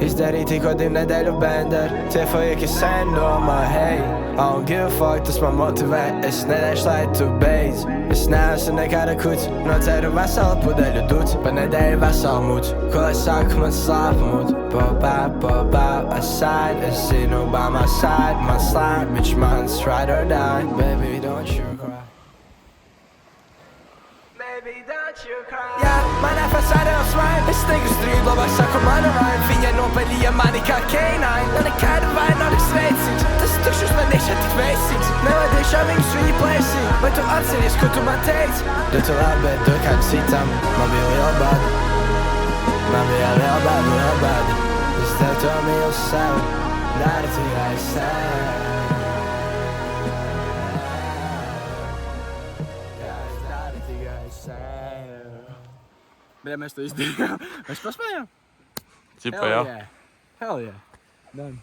Izdarīti ko 2 nedēļu bender. Tie fojeki sen domā, hey, I don't give a fuck, tas man motivē. Es nedēļšu, lai tu beidz. Es neesmu nekāda kuts, nocēru veselu pudeļu duts. Pa nedēļu veselu muts, ko lai saka, man slāpa mut. Pop out, aside, es zinu, by my side. Man slāp, bitch, man's ride or die. Baby, don't you cry. Baby, don't you cry. Jā, manā fasādē uz smile. Es sniegu strīdu, labāk saku manu rhyme. Viņa nopelīja mani kā K9. Man nekāda vaina nav tik sveicīgs. Tas tukšus man iekšā tik veicīgs. Nevadīšā viņus viņi plēsī. Vai tu atceries, ko tu man teici? Du tu labi, bet tu kādam citam. Man bija liela bada. Man bija liela bada. Es tev to mīlu sev. Dari tikai sev. Bet mēs to izdarījām. Mēs paspējām? Cipa, jā. Hell yeah. Done.